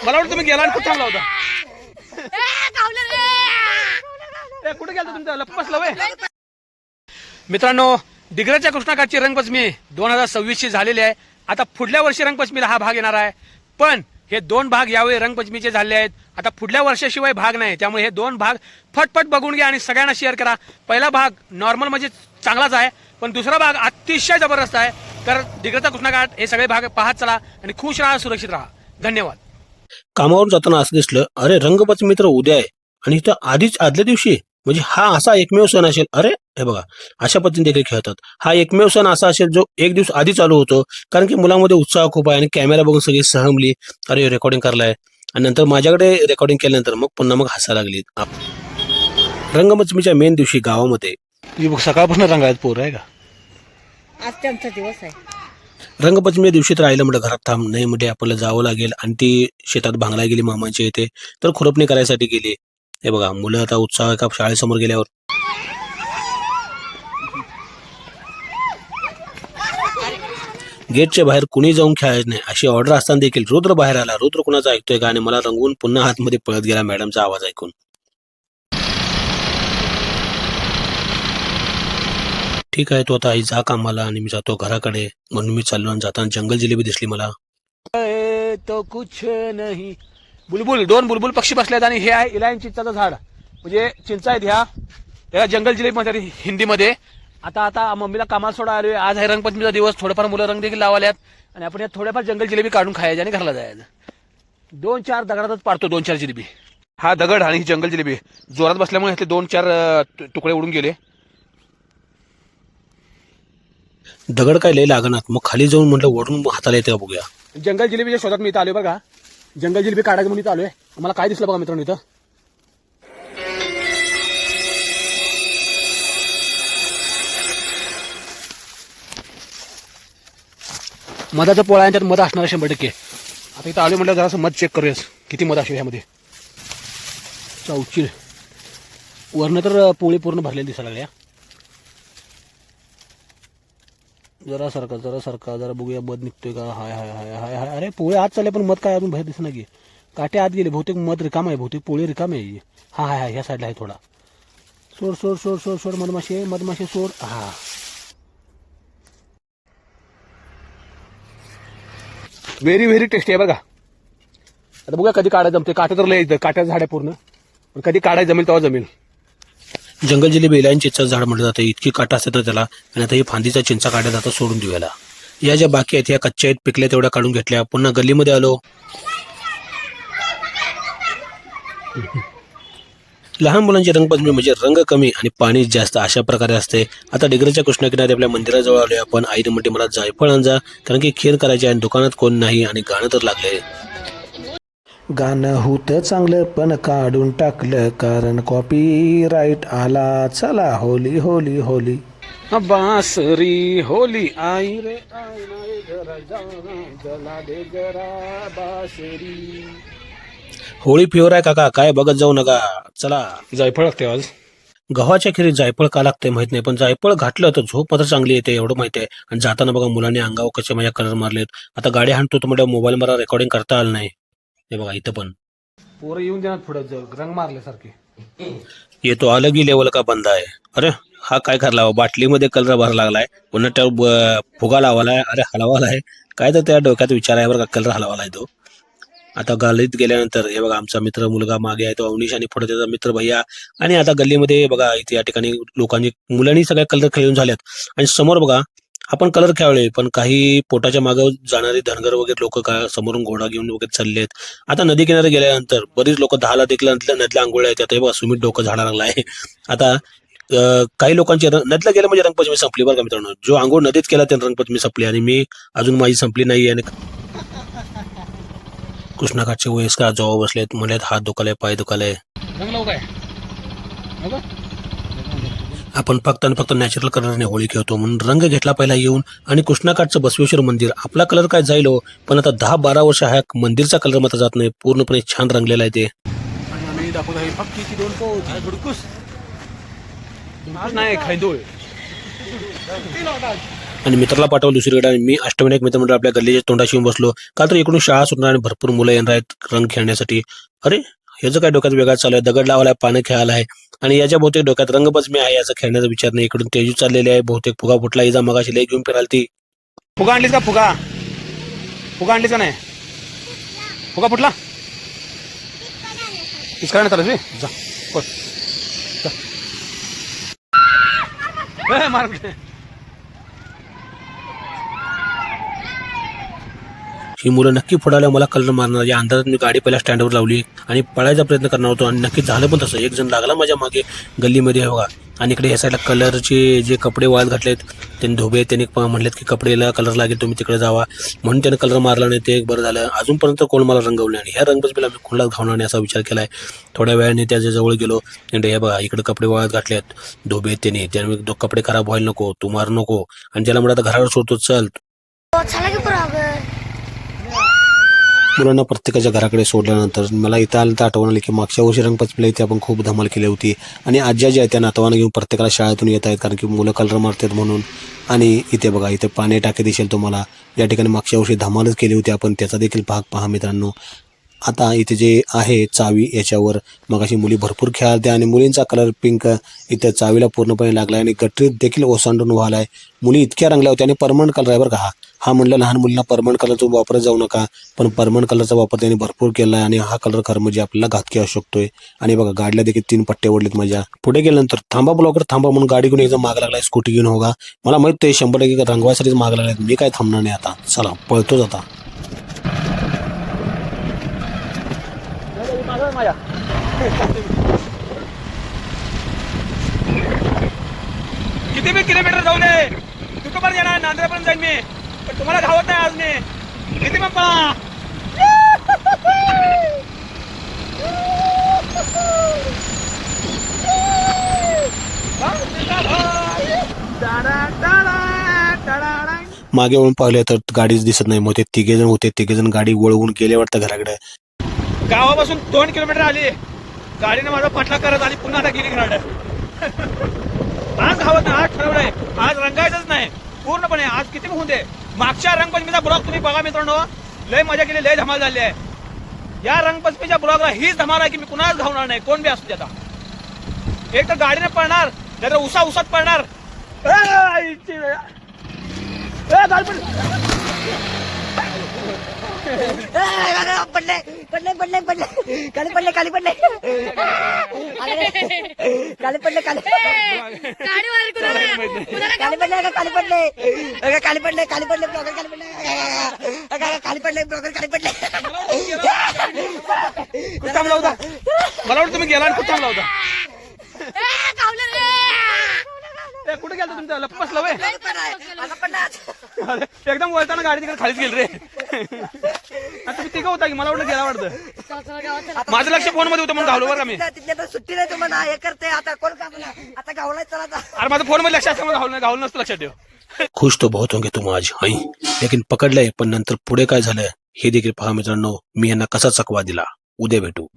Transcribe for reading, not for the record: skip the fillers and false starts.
मला वाटतं तुम्ही गेला आणि कुठे थांबला होता. कुठे गेला तुमचा लप बसला वय. मित्रांनो, डिग्रजच्या कृष्णाकाठची रंगपंचमी 2026 झालेली आहे. आता पुढल्या वर्षी रंगपंचमीला हा भाग येणार आहे. पण हे 2 भाग यावेळी रंगपंचमीचे झाले आहेत. आता पुढल्या वर्षाशिवाय भाग नाही, त्यामुळे हे 2 भाग फटफट बघून घ्या आणि सगळ्यांना शेअर करा. पहिला भाग नॉर्मल म्हणजे चांगलाच आहे, पण दुसरा भाग अतिशय जबरदस्त आहे. तर डिग्रजचा कृष्णाकाठ हे सगळे भाग पाहत चला आणि खुश राहा, सुरक्षित राहा. धन्यवाद. कामावरून जाताना असं दिसलं, अरे रंगपंचमी तर उद्या आहे आणि इथं आधीच आदल्या दिवशी, म्हणजे हा असा एकमेव सण असेल. अरे हे बघा, अशा पद्धतीने देखील खेळतात. हा एकमेव सण असा असेल जो एक दिवस आधी चालू होतो, कारण की मुलांमध्ये उत्साह खूप आहे आणि कॅमेरा बघून सगळी सहमली, अरे रेकॉर्डिंग करलाय. आणि नंतर माझ्याकडे रेकॉर्डिंग केल्यानंतर मग पुन्हा हसायला लागली. रंगपंचमीच्या मेन दिवशी गावामध्ये सकाळपासून रंगायत पोर आहे का. आज त्यांचा दिवस आहे. रंगपंचमी दिवशी तर आईला म्हटलं घरात थांब, नाही म्हणजे आपल्याला जावं लागेल. आणि ती शेतात भांगला गेली मामांच्या इथे, तर खुरपणी करायसाठी गेली. हे बघा, मुलं आता उत्साह का शाळेसमोर गेल्यावर. गेटच्या बाहेर कुणी जाऊन खेळायचं नाही अशी ऑर्डर असताना देखील रुद्र बाहेर आला. रुद्र कुणाचा ऐकतोय का आणि मला रंगवून पुन्हा आतमध्ये पळत गेला मॅडमचा आवाज ऐकून. ठीक आहे, तो आता आई जा कामाला आणि मी जातो घराकडे, म्हणून मी चाललो. आणि जाताना जंगल जिलेबी दिसली मला. तो कुछ नाही. बुलबुल, 2 बुलबुल पक्षी बसलेत आणि हे आहे इलायन चिंचाचं झाड, म्हणजे चिंचा आहेत ह्या. त्याला जंगल जिलेबी म्हणतात हिंदीमध्ये. आता मम्मीला कामाला सोडा आलोय. आज आहे रंगपंचमीचा दिवस. थोडेफार मुलं रंग देखील लावल्यात आणि आपण यात थोड्याफार जंगल जिलेबी काढून खायची आणि घरला जायचं. 2-4 दगडातच पाडतो 2-4 जिलेबी. हा दगड आणि ही जंगल जिलेबी जोरात बसल्यामुळे ह्यातले 2-4 तुकडे उडून गेले. दगड काय लय लागणार, मग खाली जाऊन म्हटलं वरून हाताला येते का बघूया. जंगल जिलेबीच्या शोधात मी इथं आलोय बघा. जंगल जिलेबी काढायचं म्हणून इथं आलोय. मला काय दिसलं बघा मित्रांनो, इथं मधाचा पोळा आहे, त्यात मध असणार 100%. आता इथं आलोय म्हटलं जरासं मध चेक करूयास किती मध असेल ह्यामध्ये. चौचीर वरनं तर पोळी पूर्ण भरलेली दिसायला लागल्या. जरा सारखा जरा बघूया मध निघतोय का. हाय हाय हाय हाय हाय. अरे पोळे आत चालले पण मध काय अजून बाहेर दिसणार की. काटे आत गेले, बहुतेक मध रिकाम आहे, बहुतेक पोळी रिकाम आहे. हा हाय हाय, ह्या साईडला आहे थोडा. सोड सोड सोड सोड सोड मधमाशे सोड. हा व्हेरी व्हेरी टेस्टी आहे बघा. आता बघूया कधी काढायचं जमते. काटे तर लय काट्याचं झाड आहे पूर्ण, पण कधी काढायचं जमेल तेव्हा जमेल. जंगल जिलेबी इलायन चिंचाचं झाड म्हटलं जातं. इतकी काटा असते तर त्याला. आणि आता ही फांदीचा चिंचा काढल्या जातं सोडून देऊयाला. या ज्या बाकी आहेत ह्या कच्च्या आहेत, पिकल्या तेवढ्या काढून घेतल्या. पुन्हा गल्लीमध्ये आलो. लहान मुलांची रंगपंचमी म्हणजे रंग कमी आणि पाणी जास्त अशा प्रकारे असते. आता डिग्रजच्या कृष्णाकिनारी आपल्या मंदिराजवळ आलोय आपण. आईने म्हणते मला जायफळ आणजा, कारण की खीर करायची आणि दुकानात कोण नाही आणि गाणं तर लागलंय. गाणं होतं चांगलं पण काढून टाकलं कारण कॉपी राईट आला. चला होली होली होली. बासरी होली आई रे आई रे जरा जला दे जरा बासरी. होळी फेवर आहे काका, काय बघत जाऊ नका. चला. जायफळ लागते आज. गव्हाच्या खिरीत जायफळ का लागते माहित नाही, पण जायफळ घातलं तर झोप मात्र चांगली येते एवढं माहिती आहे. आणि जाताना बघा मुलांनी अंगावर कसे माझ्या कलर मारलेत. आता गाडी हाणतो तर म्हणजे मोबाईल मला रेकॉर्डिंग करता आलं नाही. हे बघा इथं पण पोरं येऊन देणार पुढे रंग मारल्यासारखे. येतो अलग ही लेवल का बंदा आहे. अरे हा काय करला, बाटलीमध्ये कलर भर लागलाय, पुन्हा त्या फुगा लावालाय. अरे हलवालाय काय, तर त्या डोक्यात विचार आहे बरं का, कलर हलवालाय तो. आता गल्लीत गेल्यानंतर हे बघा आमचा मित्र मुलगा मागे आहे तो अवनीश, आणि पुढे त्याचा मित्र भैया. आणि आता गल्लीमध्ये बघा इथे या ठिकाणी लोकांनी मुलांनी सगळ्या कलर खेळून झाल्यात. आणि समोर बघा आपण कलर खेळलोय, पण काही पोटाच्या मागे जाणारी धनगर वगैरे लोक का समोरून घोडा घेऊन वगैरे चाललेत. आता नदी किनारे गेल्यानंतर बरीच लोक 10ला देखील नदीला आंघोळ्या येतात. हे बघा सुमित डोकं झाडा लागलाय. आता काही लोकांची नदीला गेलं म्हणजे रंगपंचमी संपली बरं का मित्रांनो. जो आंघोळ नदीत केला त्याने रंगपंचमी संपली, आणि मी अजून माझी संपली नाही. आणि कृष्णाकाठचे वयस्कर जवळ बसलेत, म्हणत हात दुखाले पाय दुखाले. रंग लावू काय. आपण फक्त आणि फक्त नॅचरल कलरने होळी खेळतो म्हणून रंग घेतला पहिला येऊन. आणि कृष्णाकाठचं बसवेश्वर मंदिर, आपला कलर काय जाईल हो, पण आता 10-12 वर्ष ह्या मंदिरचा कलर मात्र जात नाही, पूर्णपणे छान रंगलेला आहे ते. आणि आम्ही दाखवत आहे फक्कीची 2 पोती बुडकुस नाही खैदोळ. आणि मित्राला पाठवलं दुसरीकडे आणि मी अष्टविनायक मित्र मंडळ आपल्या गल्लीच्या तोंडाशी येऊन बसलो. काल तर इकडून शाळा सुटणार आणि भरपूर मुलं येणार आहेत रंग खेळण्यासाठी. अरे ह्याचं काय डोक्यात वेगळा चालू आहे, दगड लावायला पानं खेळायला आहे आणि याच्या बहुतेक डोक्यात रंगपंचमी आहे याचा खेळण्याचा विचार नाही. इकडून तेजू चाललेली आहे, बहुतेक फुगा फुटला, इजा मगाशी लय घेऊन फिराल ती. फुगा आणलीस का? फुगा फुगा आणलीस का नाही? फुगा फुटला इसकाने चालू जा कोण जा. मार ही मुलं नक्की फुडाल्या मला कलर मारणार या अंदाजात मी गाडी पहिल्या स्टँडवर लावली आणि पळायचा प्रयत्न करणार होतो आणि नक्की झालं पण तसं. एक जण लागला माझ्या मागे गल्लीमध्ये बघा. आणि इकडे या साईडला कलरचे जे कपडे वाळत घातलेत त्यांनी धोबे त्यांनी म्हणलेत की कपडेला कलर लागेल तुम्ही तिकडे जावा म्हणून त्याने कलर मारला नाही. ते एक बरं झालं. अजूनपर्यंत कोण मला रंगवले आणि ह्या रंगपंचमीला मी कोणालाच घावणार नाही असा विचार केलाय. थोड्या वेळाने त्याच्या जवळ गेलो आणि हे बघा इकडे कपडे वाळत घातलेत धोबे त्याने कपडे खराब व्हायला नको, तू मारू नको आणि ज्याला म्हणत घरावर सोडतो चल. मुलांना प्रत्येकाच्या घराकडे सोडल्यानंतर मला इथं आलं तर आठवण आली की मागच्या वर्षी रंगपंचमीला इथे आपण खूप धमाल केली होती आणि आज्या ज्या आहेत त्या नातवानं घेऊन प्रत्येकाला शाळेतून येत आहेत कारण की मुलं कलर मारतात म्हणून. आणि इथे बघा इथे पाणी टाके दिसेल तुम्हाला. या ठिकाणी मागच्या वर्षी धमालच केली होती आपण, त्याचा देखील भाग पहा मित्रांनो. आता इथे जे आहे चावी याच्यावर मगाशी मुली भरपूर खेळाल्या आणि मुलींचा कलर पिंक इथं चावीला पूर्णपणे लागला आणि गटरीत देखील ओसांडून व्हायला आहे. मुली इतक्या रंगल्या होत्या आणि परमनंट कलर आहे बरं का हा म्हणलं लहान मुलींना परमनंट कलरचा वापरत जाऊ नका पण परमनंट कलरचा वापर त्यांनी भरपूर केला आहे आणि हा कलर खरं म्हणजे आपल्याला घातकी असू शकतोय. आणि बघा गाडीला देखील 3 पट्टे ओढलेत माझ्या. पुढे गेल्यानंतर थांबा ब्लॉकर थांबा म्हणून गाडी घेऊन एकदम माग लागलाय स्कूटी घेऊन. होगा मला माहित आहे 100% रंगवायसाठीच माग लागलाय. मी काय थांबणार नाही आता, चला पळतोच आता. किती बी किलोमीटर जाऊ दे तिथं पण येणार नांद्र्यापर्यंत जाईन मी पण तुम्हाला धावत नाही आज मी. किती पण पळा. मागे वळून पाहिले तर गाडीच दिसत नाही. मग ते तिघेजण होते, तिघेजण गाडी वळवून गेले वाटतं घराकडे. गावापासून 2 किलोमीटर आली गाडीने माझा पाठला करत आली पुन्हा आता गेली घराड. आज धावत नाही, आज ठरवलंय आज रंगायचंच नाही पूर्णपणे. आज किती होऊन दे. मागच्या रंगपंचमीचा ब्लॉग तुम्ही बघा मित्रांनो, लय मजा केली, लय धमाल झाली आहे. या रंगपंचमीच्या ब्लॉगला हीच धमाल आहे की मी कुणाच धावणार नाही कोण बी असू दे. आता एक तर गाडीने पळणार नाहीतर उसात पळणार. पडले पडले पडले पडले खाली पडले खाली पडले खाली पडले खाली खाली पडले खाली पडले खाली पडले खाली पडले ब्लॉगर खाली पडले खाली पडले ब्लॉगर खाली पडले. कुठं थांबला होता? मला वाटतं तुम्ही गेला आणि कुठं थांबला होता? कुठे गेला तुमचा लप बसला वय? एकदम वळताना गाडी तिकडे खालीच गेली रे. तुम्ही तिघं होता की मला वाटलं गेला वाटतं. माझं लक्ष फोन मध्ये होतं म्हणून धावलो बरं का मी. सुट्टी नाही तुम्हाला हे करते आता कोण काम आता गावला चला. अरे माझं फोन मध्ये लक्ष असतं धावलं नसतं लक्षात ठेव. खुश तो बहुत होंगे तुम आज हाई लेकिन पकडलंय पण नंतर पुढे काय झालं हे देखील पहा मित्रांनो. मी यांना कसा चकवा दिला. उद्या भेटू.